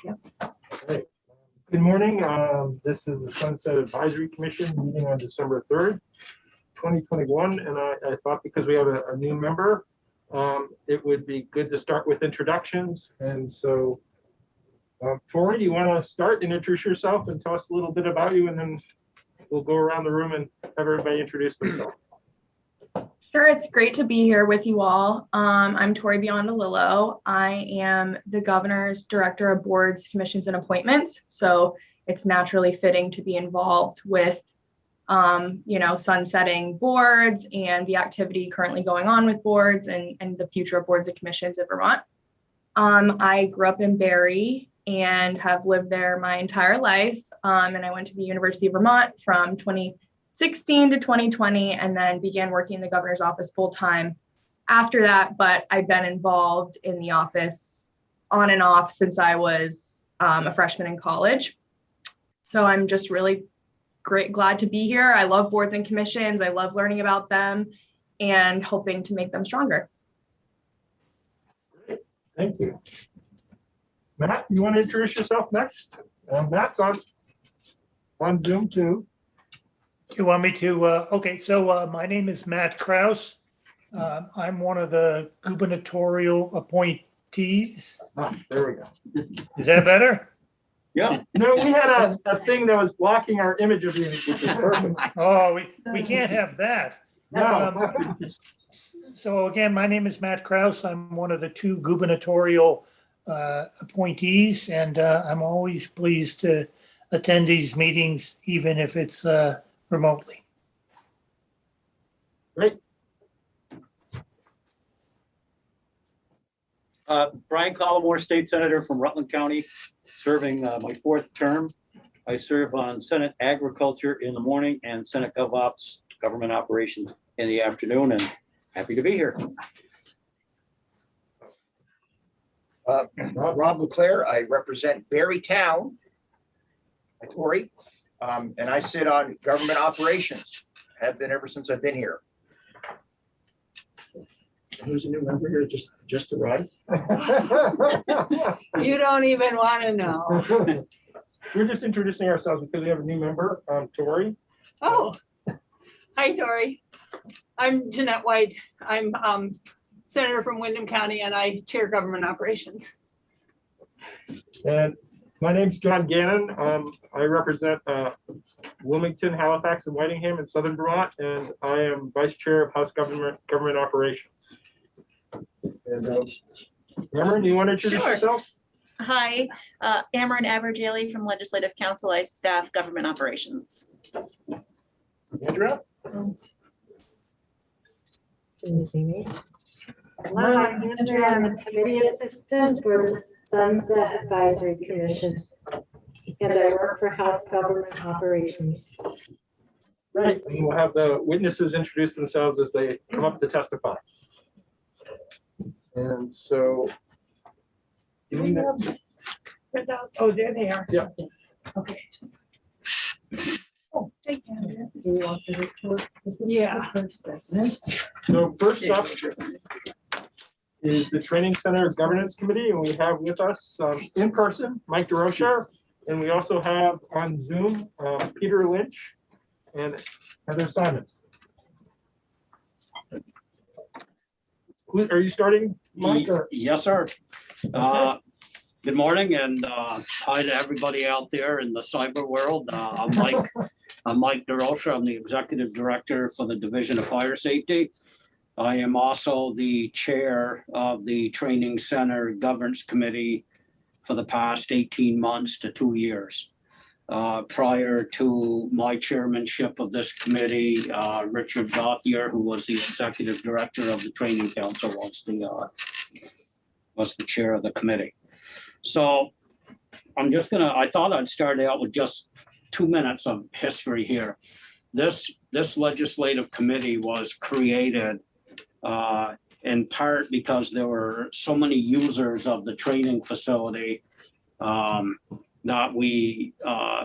Hey, good morning. This is the Sunset Advisory Commission meeting on December 3rd, 2021. And I thought because we have a new member, it would be good to start with introductions. And so, Tori, do you want to start and introduce yourself and tell us a little bit about you, and then we'll go around the room and have everybody introduce themselves. Sure, it's great to be here with you all. I'm Tori Biondelillo. I am the Governor's Director of Boards, Commissions, and Appointments. So it's naturally fitting to be involved with, sunsetting boards and the activity currently going on with boards and the future of boards and commissions in Vermont. I grew up in Barrie and have lived there my entire life. And I went to the University of Vermont from 2016 to 2020, and then began working in the governor's office full time after that. But I've been involved in the office on and off since I was a freshman in college. So I'm just really glad to be here. I love boards and commissions. I love learning about them and hoping to make them stronger. Great. Thank you. Matt, you want to introduce yourself next? Matt's on Zoom too. Do you want me to? Okay, so my name is Matt Kraus. I'm one of the gubernatorial appointees. There we go. Is that better? Yeah. No, we had a thing that was blocking our image of you, which is perfect. Oh, we can't have that. No. So again, my name is Matt Kraus. I'm one of the two gubernatorial appointees, and I'm always pleased to attend these meetings, even if it's remotely. Great. Brian Collmore, State Senator from Rutland County, serving my fourth term. I serve on Senate Agriculture in the morning and Senate GovOps, Government Operations, in the afternoon, and happy to be here. Rob LeClaire, I represent Barrie Town, Tori, and I sit on government operations, have been ever since I've been here. Who's a new member here, just arrived? You don't even want to know. We're just introducing ourselves because we have a new member, Tori. Oh, hi, Tori. I'm Jeanette White. I'm Senator from Windham County, and I chair government operations. And my name's John Gannon. I represent Wilmington, Halifax, and Whitingham in Southern Vermont, and I am Vice Chair of House Government Operations. And Amber, do you want to introduce yourself? Hi, Amron Abergele from Legislative Council. I staff government operations. Andrea? Can you see me? Hello, I'm Andrea. I'm a committee assistant for the Sunset Advisory Commission, and I work for House Government Operations. Right, and we'll have the witnesses introduce themselves as they come up to testify. And so, Oh, there they are. yeah. Okay. Oh, thank you. Do you want the report? This is Yeah. the first segment. So first up is the Training Center Governance Committee, and we have with us in person Mike DeRocher, and we also have on Zoom Peter Lynch and Heather Simons. Are you starting, Mike? Or? Yes, sir. Good morning, and hi to everybody out there in the cyber world. I'm Mike DeRocher. I'm the Executive Director for the Division of Fire Safety. I am also the chair of the Training Center Governance Committee for the past 18 months to 2 years. Prior to my chairmanship of this committee, Richard Gauthier, who was the executive director of the Training Council, was the chair of the committee. So I thought I'd start out with just 2 minutes of history here. This legislative committee was created in part because there were so many users of the training facility that we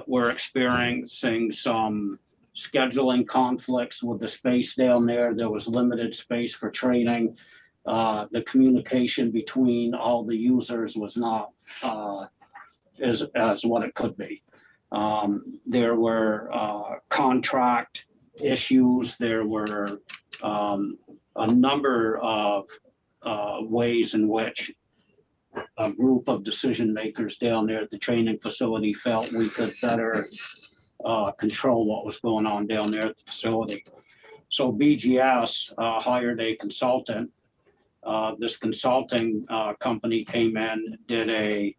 were experiencing some scheduling conflicts with the space down there. There was limited space for training. The communication between all the users was not as what it could be. There were contract issues. There were a number of ways in which a group of decision makers down there at the training facility felt we could better control what was going on down there at the facility. So BGS hired a consultant. This consulting company came in, did a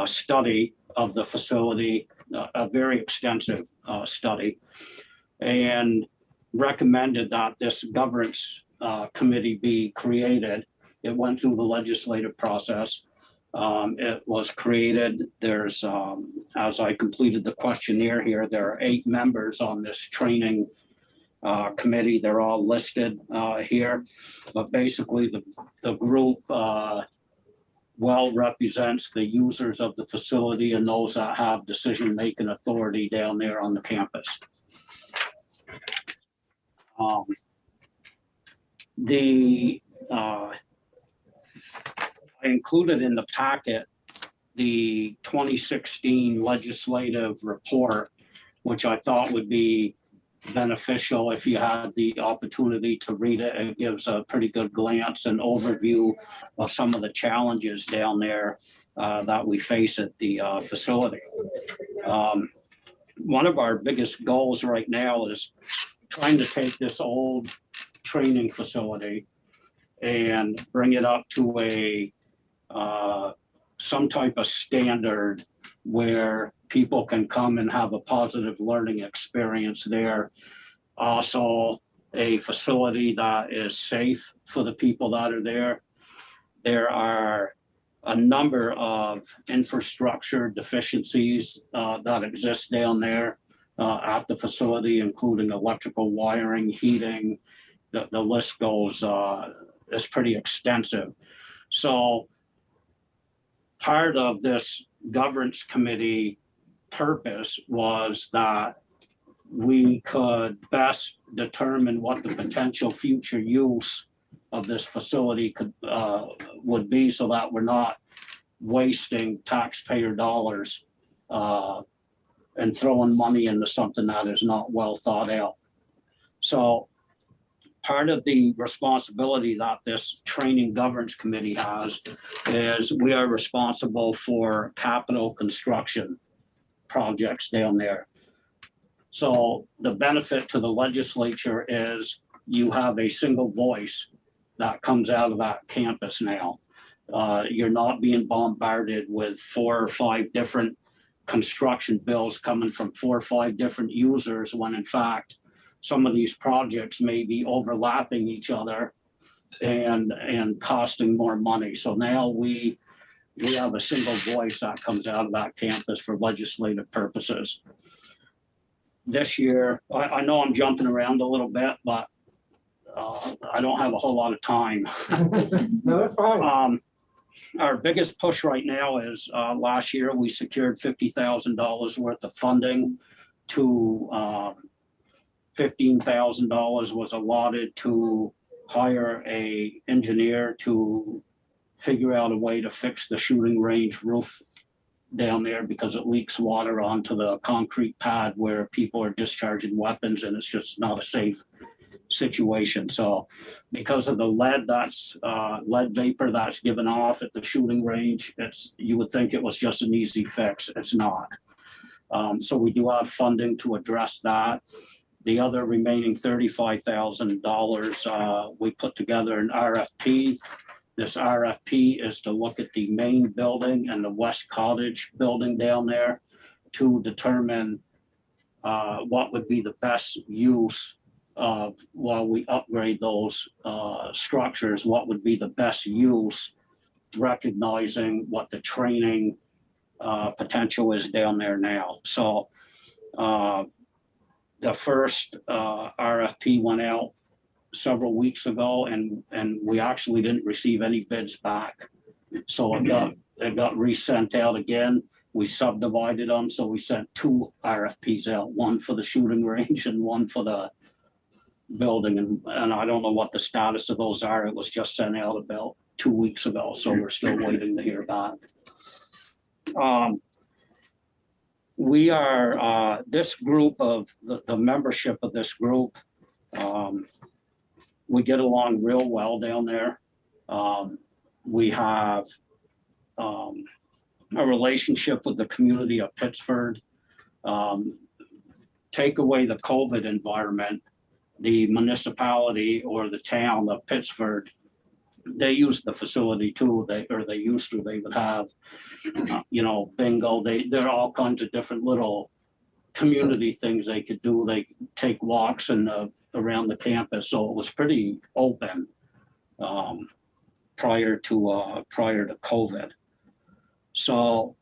study of the facility, a very extensive study, and recommended that this governance committee be created. It went through the legislative process. It was created. There's, as I completed the questionnaire here, there are 8 members on this training committee. They're all listed here, but basically the group well represents the users of the facility and those that have decision-making authority down there on the campus. I included in the packet the 2016 legislative report, which I thought would be beneficial if you had the opportunity to read it. It gives a pretty good glance and overview of some of the challenges down there that we face at the facility. One of our biggest goals right now is trying to take this old training facility and bring it up to a some type of standard where people can come and have a positive learning experience there. Also, a facility that is safe for the people that are there. There are a number of infrastructure deficiencies that exist down there at the facility, including electrical wiring, heating. The list goes, is pretty extensive. So part of this governance committee purpose was that we could best determine what the potential future use of this facility would be, so that we're not wasting taxpayer dollars and throwing money into something that is not well thought out. So part of the responsibility that this training governance committee has is we are responsible for capital construction projects down there. So the benefit to the legislature is you have a single voice that comes out of that campus now. You're not being bombarded with 4 or 5 different construction bills coming from 4 or 5 different users, when in fact some of these projects may be overlapping each other and costing more money. So now we have a single voice that comes out of that campus for legislative purposes. This year, I know I'm jumping around a little bit, but I don't have a whole lot of time. No, that's fine. Our biggest push right now is last year we secured $50,000 worth of funding. To $15,000 was allotted to hire an engineer to figure out a way to fix the shooting range roof down there, because it leaks water onto the concrete pad where people are discharging weapons, and it's just not a safe situation. So because of the lead vapor that's given off at the shooting range, you would think it was just an easy fix. It's not. So we do have funding to address that. The other remaining $35,000, we put together an RFP. This RFP is to look at the main building and the West Cottage building down there to determine what would be the best use of, while we upgrade those structures, what would be the best use, recognizing what the training potential is down there now. So the first RFP went out several weeks ago, and we actually didn't receive any bids back. So it got resent out again. We subdivided them, so we sent 2 RFPs out, one for the shooting range and one for the building. And I don't know what the status of those are. It was just sent out about 2 weeks ago, so we're still waiting to hear back. We are, this group of, the membership of this group, we get along real well down there. We have a relationship with the community of Pittsford. Take away the COVID environment, the municipality or the town of Pittsford, they use the facility too. They used to. They would have, bingo. There are all kinds of different little community things they could do. They could take walks around the campus, so it was pretty open prior to COVID. So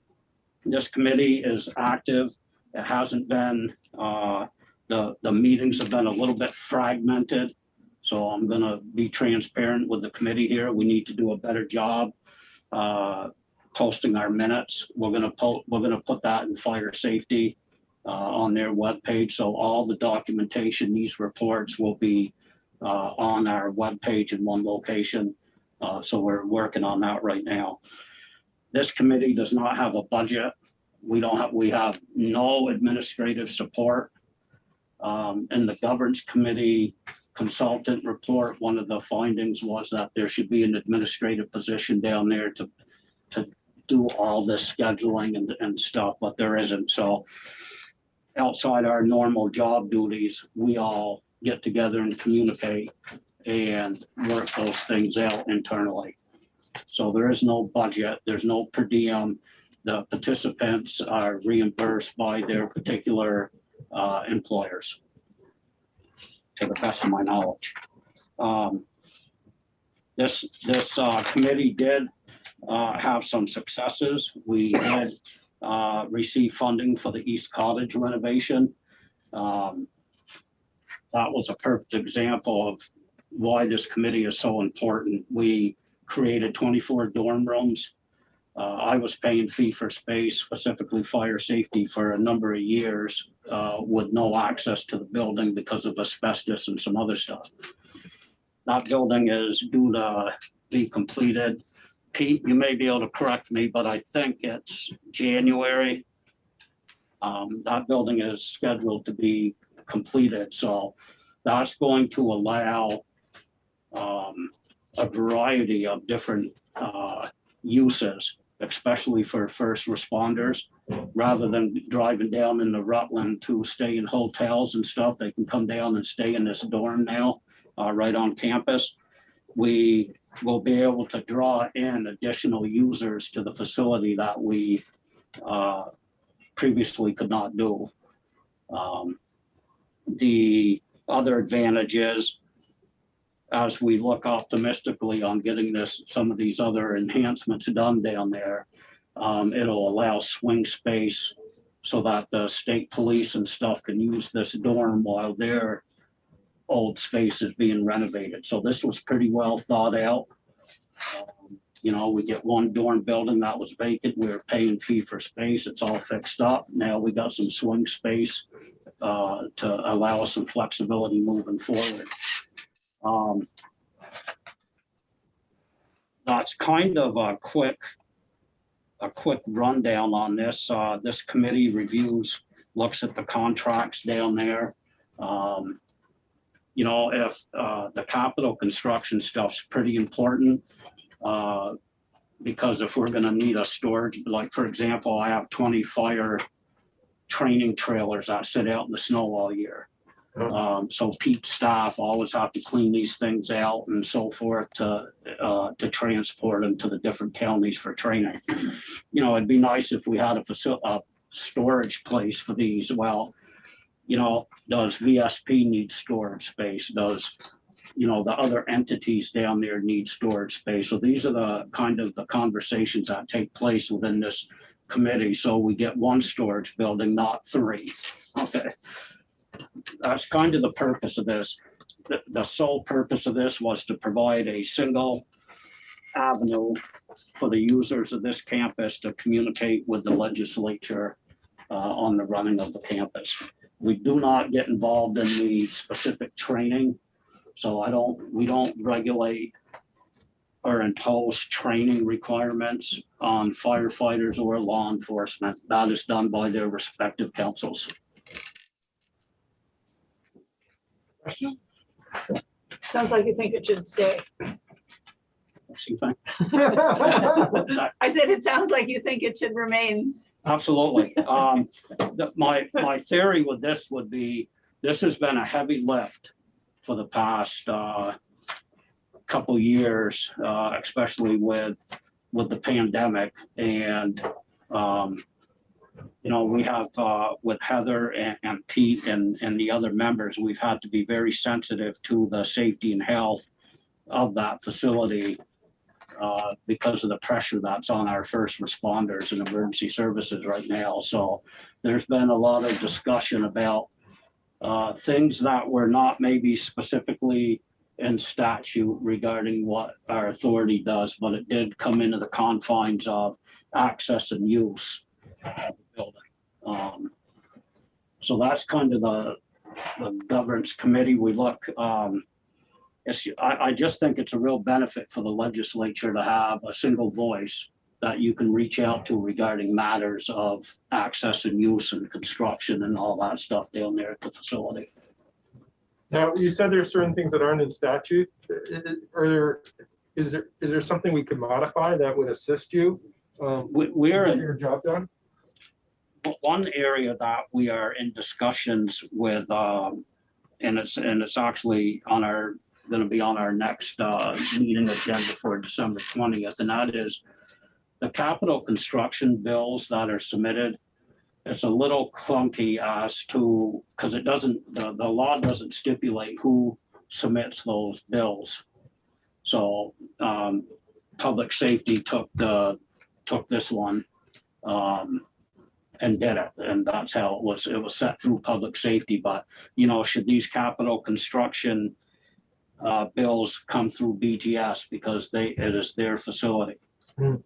this committee is active. It hasn't been, the meetings have been a little bit fragmented. So I'm gonna be transparent with the committee here. We need to do a better job posting our minutes. We're gonna put that in fire safety on their webpage. So all the documentation, these reports will be on our webpage in one location. So we're working on that right now. This committee does not have a budget. We have no administrative support. In the governance committee consultant report, one of the findings was that there should be an administrative position down there to do all this scheduling and stuff, but there isn't. So outside our normal job duties, we all get together and communicate and work those things out internally. So there is no budget, there's no per diem. The participants are reimbursed by their particular employers, to the best of my knowledge. This committee did have some successes. We did receive funding for the East Cottage renovation. That was a perfect example of why this committee is so important. We created 24 dorm rooms. I was paying fee for space, specifically fire safety, for a number of years with no access to the building because of asbestos and some other stuff. That building is due to be completed. Pete, you may be able to correct me, but I think it's January. That building is scheduled to be completed. So that's going to allow a variety of different uses, especially for first responders. Rather than driving down into Rutland to stay in hotels and stuff, they can come down and stay in this dorm now, right on campus. We will be able to draw in additional users to the facility that we previously could not do. The other advantage is, as we look optimistically on getting some of these other enhancements done down there, it'll allow swing space so that the state police and stuff can use this dorm while their old space is being renovated. So this was pretty well thought out. We get one dorm building that was vacant. We were paying fee for space. It's all fixed up. Now we got some swing space to allow us some flexibility moving forward. That's kind of a quick rundown on this. This committee looks at the contracts down there. If the capital construction stuff's pretty important, because if we're gonna need a storage, like for example, I have 20 fire training trailers that sit out in the snow all year. So Pete's staff always have to clean these things out and so forth to transport them to the different counties for training. It'd be nice if we had a storage place for these. Well, does VSP need storage space? Does, the other entities down there need storage space? So these are the kind of the conversations that take place within this committee. So we get one storage building, not three. Okay. That's kind of the purpose of this. The sole purpose of this was to provide a single avenue for the users of this campus to communicate with the legislature on the running of the campus. We do not get involved in the specific training. So we don't regulate or impose training requirements on firefighters or law enforcement. That is done by their respective councils. Question? Sounds like you think it should stay. See, thank- I said, it sounds like you think it should remain. Absolutely. My theory with this would be, this has been a heavy lift for the past couple years, especially with the pandemic. And, you know, we have with Heather and Pete and the other members, we've had to be very sensitive to the safety and health of that facility because of the pressure that's on our first responders and emergency services right now. So there's been a lot of discussion about things that were not maybe specifically in statute regarding what our authority does, but it did come into the confines of access and use of the building. So that's kind of the governance committee. We look, I just think it's a real benefit for the legislature to have a single voice that you can reach out to regarding matters of access and use and construction and all that stuff down there at the facility. Now, you said there are certain things that aren't in statute. Is there something we could modify that would assist you? We're Get your job done? one area that we are in discussions with, and it's actually going to be on our next meeting agenda for December 20th, and that is the capital construction bills that are submitted. It's a little clunky as to, because it doesn't, the law doesn't stipulate who submits those bills. So public safety took this one and did it, and that's how it was set through public safety. But you know, should these capital construction bills come through BGS because it is their facility,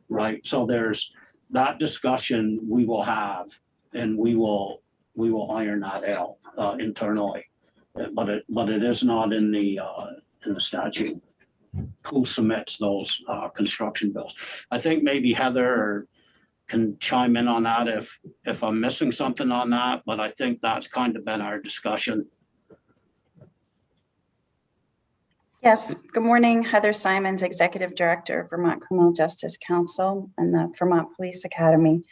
right? So there's that discussion we will have, and we will iron that out internally, but it is not in the statute who submits those construction bills. I think maybe Heather can chime in on that if I'm missing something on that, but I think that's kind of been our discussion. Yes, good morning. Heather Simons, Executive Director of Vermont Criminal Justice Council and the Vermont Police Academy.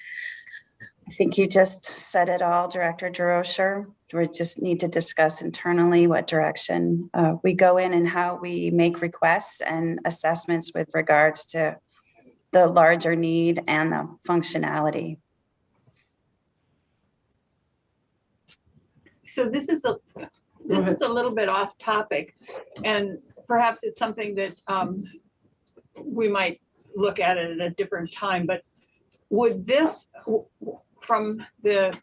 I think you just said it all, Director DeRocher. We just need to discuss internally what direction we go in and how we make requests and assessments with regards to the larger need and the functionality. So this is a little bit off topic, and perhaps it's something that we might look at it at a different time, but would this, from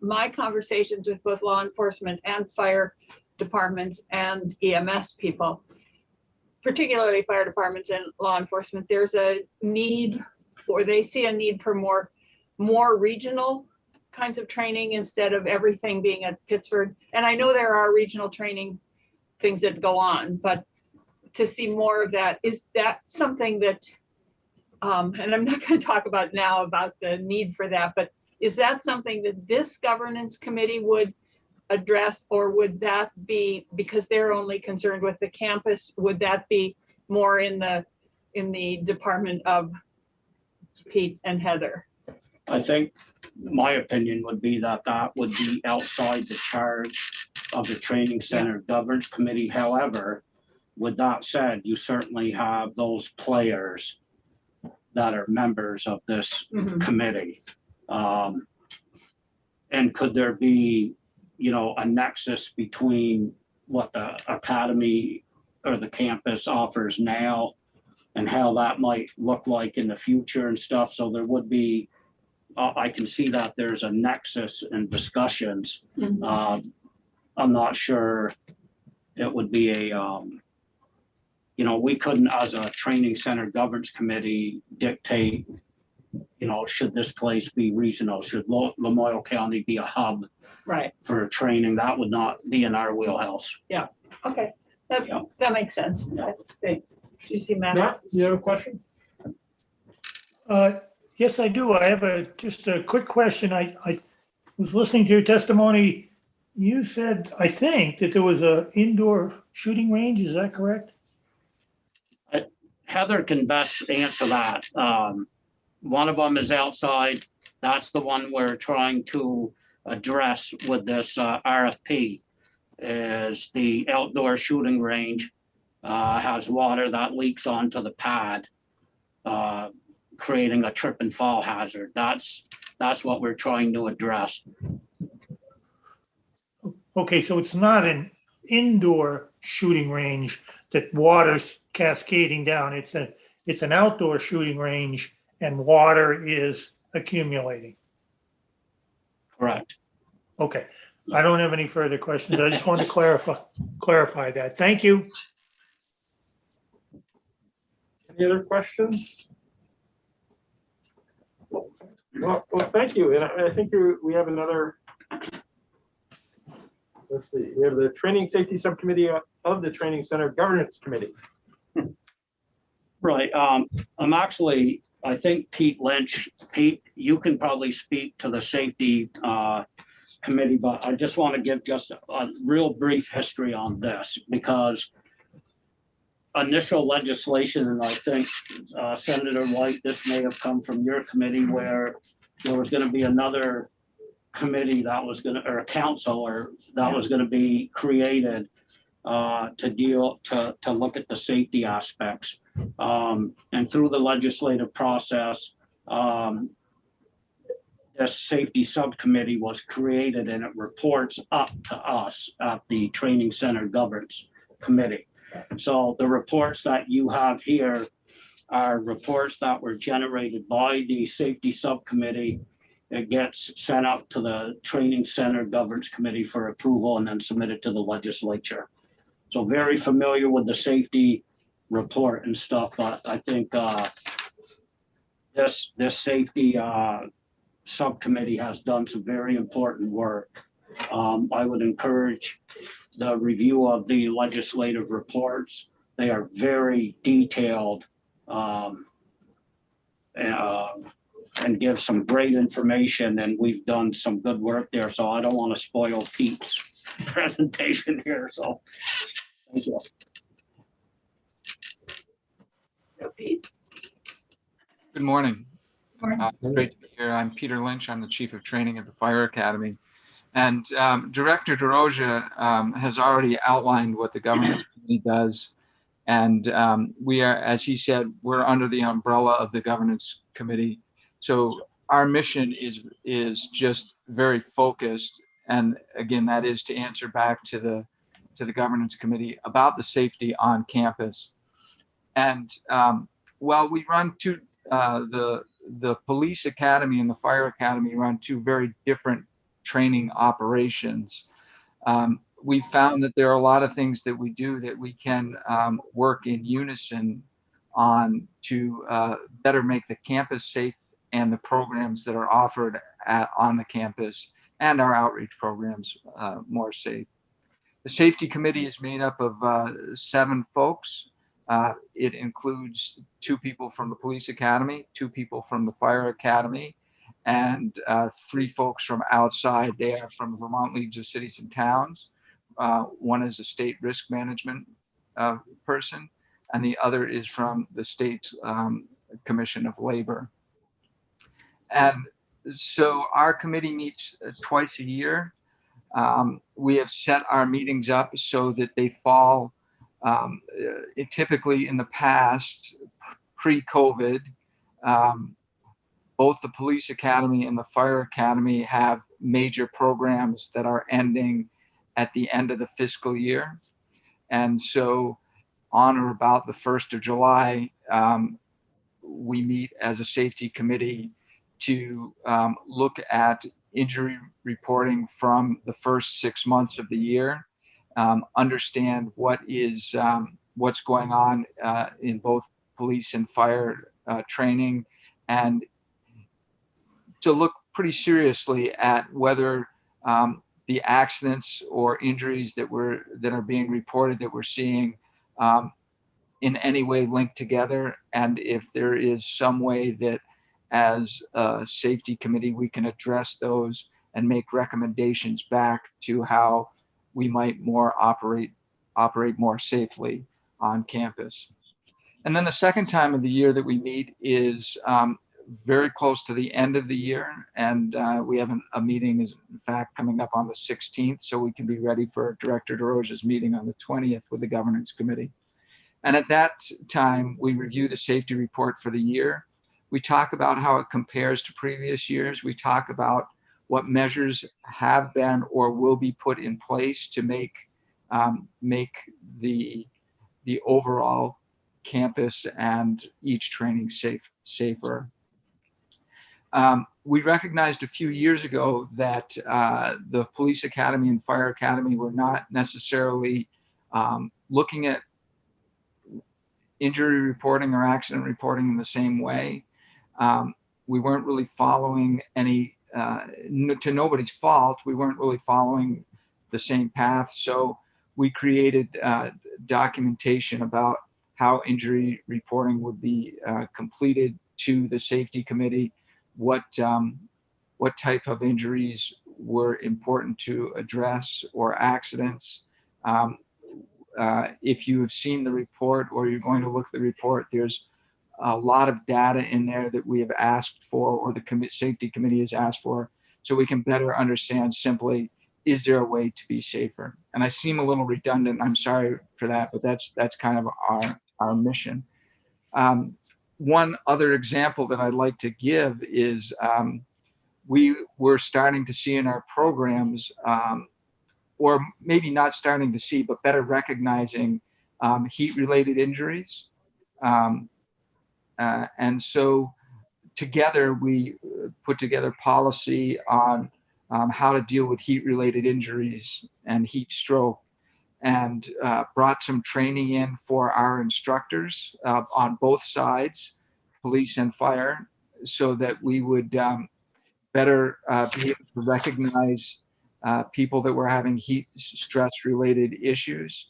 my conversations with both law enforcement and fire departments and EMS people, particularly fire departments and law enforcement, there's a need they see a need for more regional kinds of training instead of everything being at Pittsburgh. And I know there are regional training things that go on, but to see more of that, is that something that, and I'm not going to talk about now about the need for that, but is that something that this governance committee would address, or would that be, because they're only concerned with the campus, would that be more in the department of Pete and Heather? I think my opinion would be that would be outside the charge of the training center governance committee. However, with that said, you certainly have those players that are members of this committee. And could there be, you know, a nexus between what the academy or the campus offers now and how that might look like in the future and stuff? So there would be, I can see that there's a nexus in discussions. I'm not sure it would be a, you know, we couldn't, as a training center governance committee, dictate, you know, should this place be regional? Should Lamoille County be a hub for training? That would not be in our wheelhouse. Okay, that makes sense. Thanks. Do you see Matt? Matt, you have a question? Yes, I do. I have just a quick question. I was listening to your testimony. You said, I think, that there was a indoor shooting range. Is that correct? Heather can best answer that. One of them is outside. That's the one we're trying to address with this RFP, is the outdoor shooting range. Has water that leaks onto the pad, creating a trip and fall hazard. That's what we're trying to address. Okay, so it's not an indoor shooting range that water's cascading down. It's an outdoor shooting range and water is accumulating. Correct. Okay, I don't have any further questions. I just wanted to clarify that. Thank you. Any other questions? Well, thank you. And I think we have another. Let's see, we have the Training Safety Subcommittee of the Training Center Governance Committee. Right. I'm actually, I think Pete Lynch, Pete, you can probably speak to the safety committee, but I just want to give just a real brief history on this, because initial legislation, and I think Senator White, this may have come from your committee, where there was going to be another committee that was going to, or a council, or that was going to be created to look at the safety aspects. And through the legislative process, this safety subcommittee was created, and it reports up to us at the Training Center Governance Committee. So the reports that you have here are reports that were generated by the safety subcommittee. It gets sent up to the Training Center Governance Committee for approval and then submitted to the legislature. So very familiar with the safety report and stuff, but I think this safety subcommittee has done some very important work. I would encourage the review of the legislative reports. They are very detailed and give some great information, and we've done some good work there. So I don't want to spoil Pete's presentation here. So thank you. Pete. Good morning. Morning. Great to be here. I'm Peter Lynch. I'm the Chief of Training at the Fire Academy. And Director DeRosa has already outlined what the Governance Committee does. And we are, as he said, we're under the umbrella of the Governance Committee. So our mission is just very focused. And again, that is to answer back to the Governance Committee about the safety on campus. And while we run two, the Police Academy and the Fire Academy run two very different training operations, we found that there are a lot of things that we do that we can work in unison on to better make the campus safe and the programs that are offered on the campus and our outreach programs more safe. The Safety Committee is made up of 7 folks. It includes 2 people from the Police Academy, 2 people from the Fire Academy, and 3 folks from outside. They are from Vermont Leagues of Cities and Towns. One is a state risk management person, and the other is from the state's Commission of Labor. And so our committee meets twice a year. We have set our meetings up so that they fall typically in the past, pre-COVID, both the Police Academy and the Fire Academy have major programs that are ending at the end of the fiscal year. And so on or about the 1st of July, we meet as a safety committee to look at injury reporting from the first 6 months of the year, understand what's going on in both police and fire training, and to look pretty seriously at whether the accidents or injuries that are being reported that we're seeing in any way linked together, and if there is some way that as a safety committee, we can address those and make recommendations back to how we might operate more safely on campus. And then the second time of the year that we meet is very close to the end of the year. And we have a meeting is in fact coming up on the 16th, so we can be ready for Director DeRosa's meeting on the 20th with the Governance Committee. And at that time, we review the safety report for the year. We talk about how it compares to previous years. We talk about what measures have been or will be put in place to make the overall campus and each training safer. We recognized a few years ago that the police academy and fire academy were not necessarily looking at injury reporting or accident reporting in the same way. We weren't really following any, to nobody's fault, we weren't really following the same path. So we created documentation about how injury reporting would be completed to the safety committee, what type of injuries were important to address or accidents. If you have seen the report or you're going to look at the report, there's a lot of data in there that we have asked for or the safety committee has asked for, so we can better understand simply, is there a way to be safer? And I seem a little redundant, I'm sorry for that, but that's kind of our mission. One other example that I'd like to give is we were starting to see in our programs, or maybe not starting to see, but better recognizing heat-related injuries. And so together we put together policy on how to deal with heat-related injuries and heat stroke, and brought some training in for our instructors on both sides, police and fire, so that we would better be able to recognize people that were having heat stress related issues.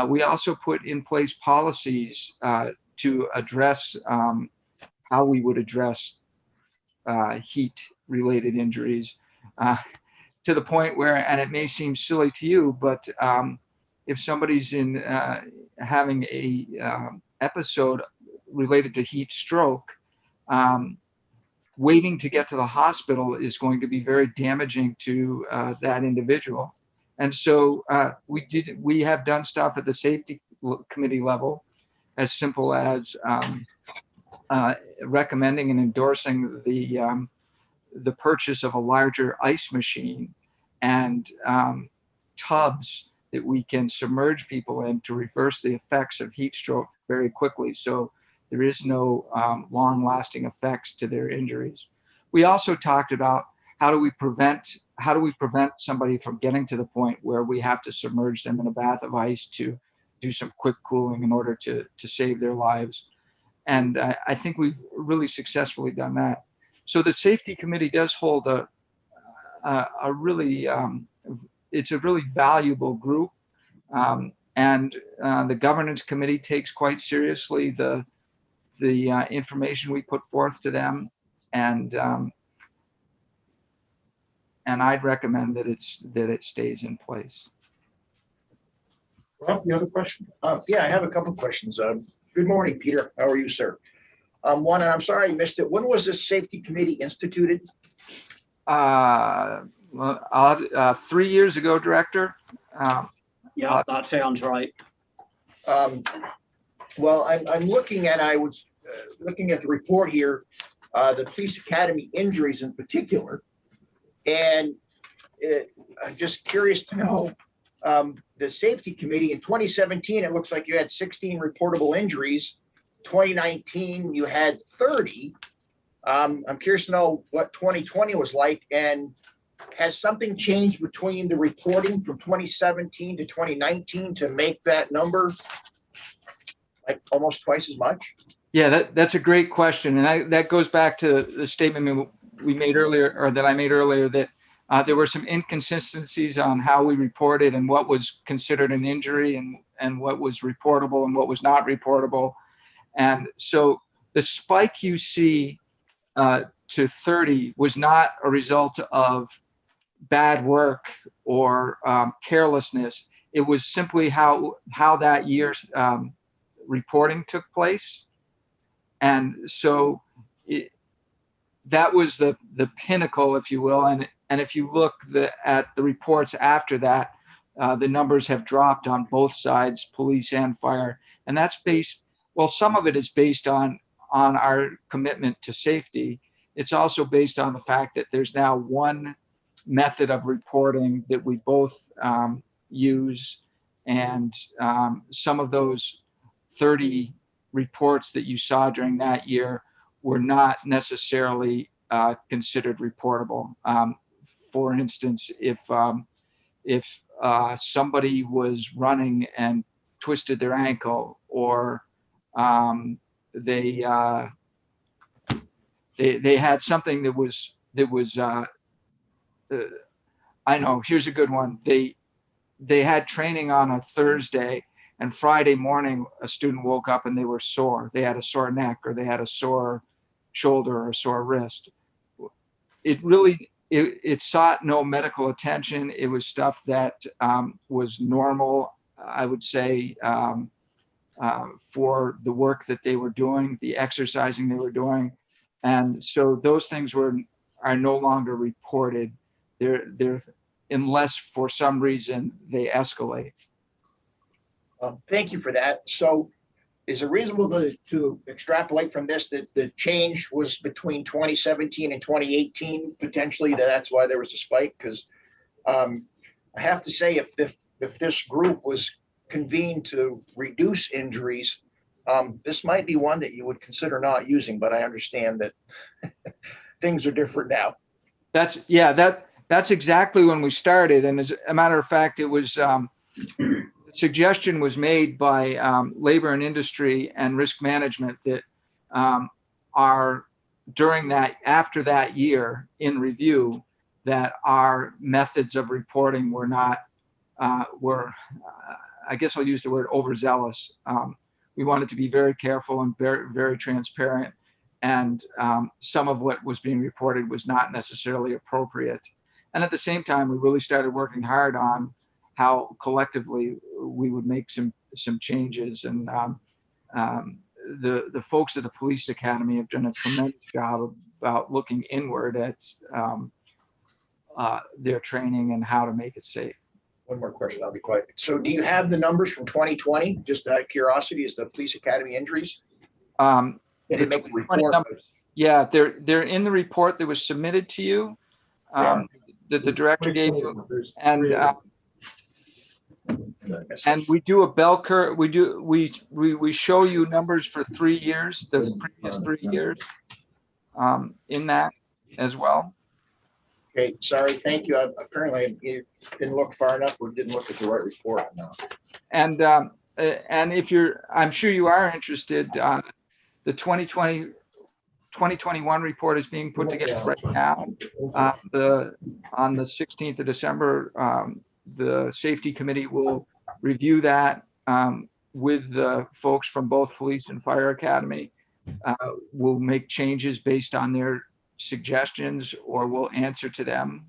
We also put in place policies to address how we would address heat related injuries to the point where, and it may seem silly to you, but if somebody's in having a episode related to heat stroke, waiting to get to the hospital is going to be very damaging to that individual. And so we have done stuff at the safety committee level, as simple as recommending and endorsing the purchase of a larger ice machine and tubs that we can submerge people in to reverse the effects of heat stroke very quickly, so there is no long-lasting effects to their injuries. We also talked about how do we prevent somebody from getting to the point where we have to submerge them in a bath of ice to do some quick cooling in order to save their lives. And I think we've really successfully done that. So the safety committee does hold a really, it's a really valuable group. And the governance committee takes quite seriously the information we put forth to them, and I'd recommend that it stays in place. Rob, you have a question? Yeah, I have a couple questions. Good morning, Peter. How are you, sir? One, and I'm sorry I missed it. When was this safety committee instituted? 3 years ago, Director. Yeah, that sounds right. Well, I'm looking at, I was looking at the report here, the police academy injuries in particular. And I'm just curious to know, the safety committee in 2017, it looks like you had 16 reportable injuries. 2019, you had 30. I'm curious to know what 2020 was like, and has something changed between the reporting from 2017 to 2019 to make that number like almost twice as much? Yeah, that's a great question. And that goes back to the statement we made earlier, or that I made earlier, that there were some inconsistencies on how we reported and what was considered an injury and what was reportable and what was not reportable. And so the spike you see to 30 was not a result of bad work or carelessness. It was simply how that year's reporting took place. And so that was the pinnacle, if you will. And if you look at the reports after that, the numbers have dropped on both sides, police and fire. And that's some of it is based on our commitment to safety. It's also based on the fact that there's now one method of reporting that we both use. And some of those 30 reports that you saw during that year were not necessarily considered reportable. For instance, if somebody was running and twisted their ankle, or they had something that was I know, here's a good one. They had training on a Thursday, and Friday morning a student woke up and they were sore. They had a sore neck, or they had a sore shoulder or a sore wrist. It sought no medical attention. It was stuff that was normal, I would say, for the work that they were doing, the exercising they were doing. And so those things are no longer reported. They're unless for some reason they escalate. Thank you for that. So is it reasonable to extrapolate from this that the change was between 2017 and 2018, potentially, that's why there was a spike? Because I have to say, if this group was convened to reduce injuries, this might be one that you would consider not using, but I understand that things are different now. That's exactly when we started. And as a matter of fact, it was the suggestion was made by Labor and Industry and Risk Management that after that year in review, that our methods of reporting were not I guess I'll use the word overzealous. We wanted to be very careful and very, very transparent. And some of what was being reported was not necessarily appropriate. And at the same time, we really started working hard on how collectively we would make some changes. And the folks at the Police Academy have done a tremendous job about looking inward at their training and how to make it safe. One more question, I'll be quiet. So do you have the numbers from 2020? Just out of curiosity, is the Police Academy injuries? Did it make the report? Yeah, they're in the report that was submitted to you, that the director gave you. And we do a bell curve. We show you numbers for 3 years, the previous 3 years, in that as well. Okay, sorry, thank you. Apparently you didn't look far enough or didn't look at the right report. No. And if I'm sure you are interested, the 2021 report is being put together right now. On the 16th of December, the Safety Committee will review that with the folks from both Police and Fire Academy. We'll make changes based on their suggestions, or we'll answer to them.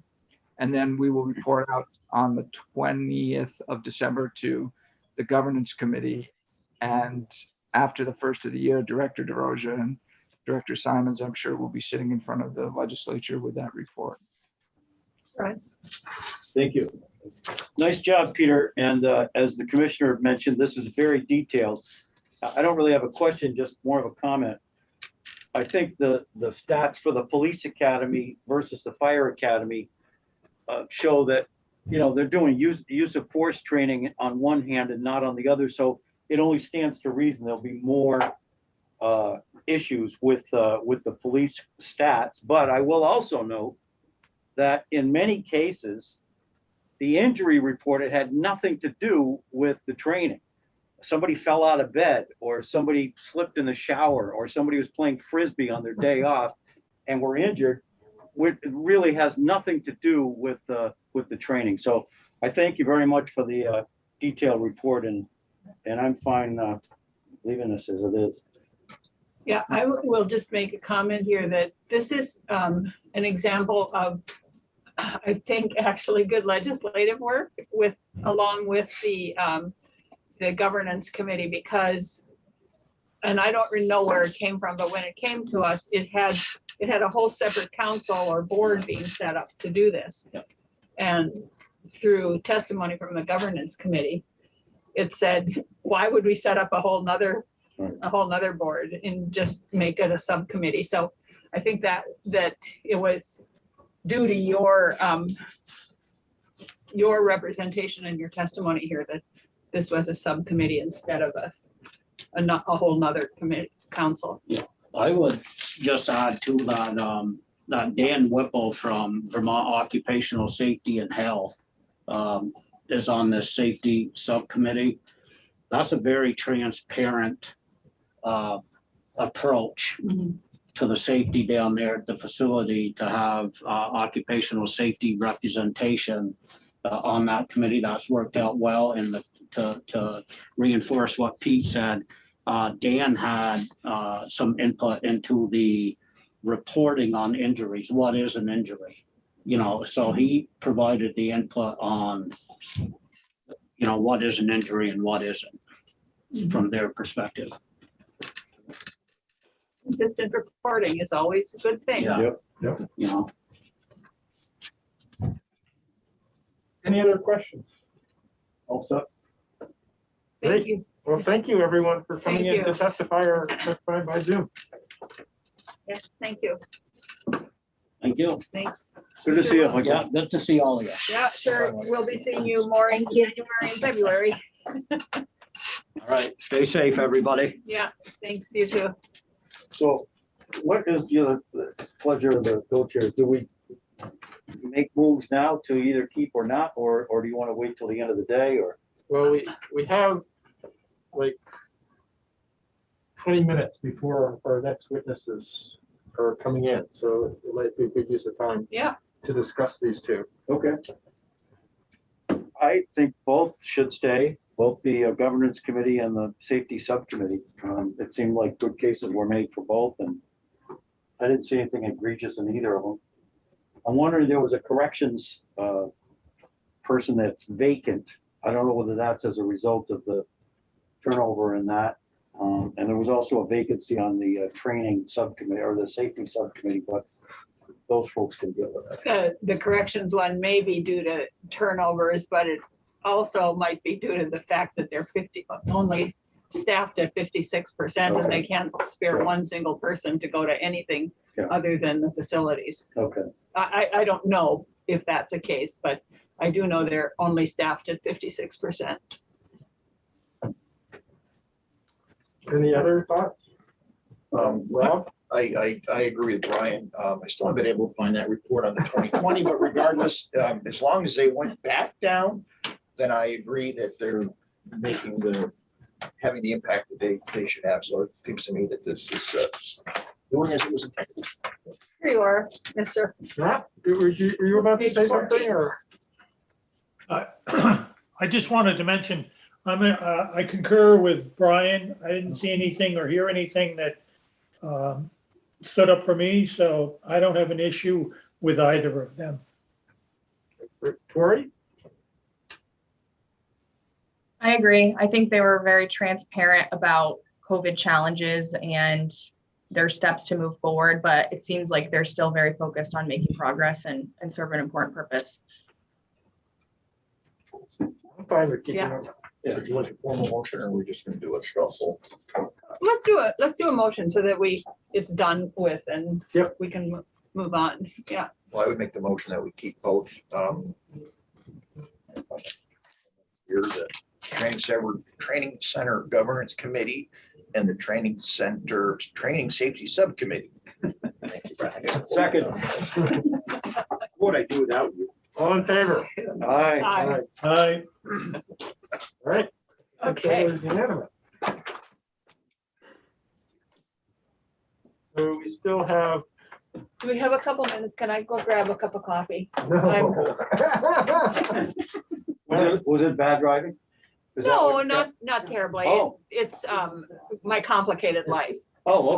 And then we will report out on the 20th of December to the Governance Committee. And after the first of the year, Director DeRosa and Director Simons, I'm sure, will be sitting in front of the legislature with that report. Right. Thank you. Nice job, Peter. And as the commissioner mentioned, this is very detailed. I don't really have a question, just more of a comment. I think the stats for the Police Academy versus the Fire Academy show that, they're doing use of force training on one hand and not on the other. So it only stands to reason there'll be more issues with the police stats. But I will also note that in many cases, the injury reported had nothing to do with the training. Somebody fell out of bed, or somebody slipped in the shower, or somebody was playing Frisbee on their day off and were injured. It really has nothing to do with the training. So I thank you very much for the detailed report, and I'm fine leaving this as it is. Yeah, I will just make a comment here that this is an example of, I think, actually good legislative work along with the governance committee, because, and I don't really know where it came from, but when it came to us, it had a whole separate council or board being set up to do this. Yep. And through testimony from the governance committee, it said, why would we set up a whole nother board and just make it a subcommittee? So I think that it was due to your representation and your testimony here that this was a subcommittee instead of a whole nother committee council. I would just add to that, that Dan Whipple from Vermont Occupational Safety and Health is on this safety subcommittee. That's a very transparent approach to the safety down there at the facility, to have occupational safety representation on that committee. That's worked out well. And to reinforce what Pete said, Dan had some input into the reporting on injuries. What is an injury? You know, so he provided the input on, you know, what is an injury and what isn't from their perspective. Consistent reporting is always a good thing. Yeah. Yep. You know, Any other questions? Also, Thank you. Well, thank you, everyone, for coming Thank in to you. testify by Zoom. Yes, thank you. thank you. Thanks. good to see you. Michael. Yeah, good to see all of you. Yeah, sure. We'll be seeing you more in January and February. All right, stay safe, everybody. Yeah, thanks. You too. So what is the pleasure of the co-chairs? Do we make moves now to either keep or not, or do you want to wait till the end of the day, or? Well, we have like 20 minutes before our next witnesses are coming in, so it might be a good use of time Yeah. to discuss these two. Okay. I think both should stay, both the governance committee and the safety subcommittee. It seemed like good cases were made for both, and I didn't see anything egregious in either of them. I'm wondering, there was a corrections person that's vacant. I don't know whether that's as a result of the turnover in that. And there was also a vacancy on the training subcommittee or the safety subcommittee, but those folks can deal with that. The corrections one may be due to turnovers, but it also might be due to the fact that they're only staffed at 56%, and they can't spare one single person to go to anything other than the facilities. Okay. I don't know if that's the case, but I do know they're only staffed at 56%. Any other thoughts? Rob? I agree with Brian. I still haven't been able to find that report on the 2020, but regardless, as long as they went back down, then I agree that they're having the impact that they should have. So it seems to me that this is doing as it was intended. Here you are, Mr. Matt, were you about to say something, or? I just wanted to mention, I concur with Brian. I didn't see anything or hear anything that stood up for me, so I don't have an issue with either of them. Tori? I agree. I think they were very transparent about COVID challenges and their steps to move forward, but it seems like they're still very focused on making progress and serve an important purpose. I'm fine with keeping Yeah. them. Yeah, do you want a formal motion, or are we just gonna do a straw poll? Let's do a motion so that it's done with and Yep. we can move on. Yeah. Well, I would make the motion that we keep both. Here, the Training Center Governance Committee and the Training Safety Subcommittee. Thank you, Brian. Second. What I do without you? All in favor? Aye. Aye. I, All right. Okay. That was unanimous. So we still have. Do we have a couple minutes? Can I go grab a cup of coffee? No. Was it bad driving? Is that No, what- not terribly. Oh. It's my complicated life. Oh,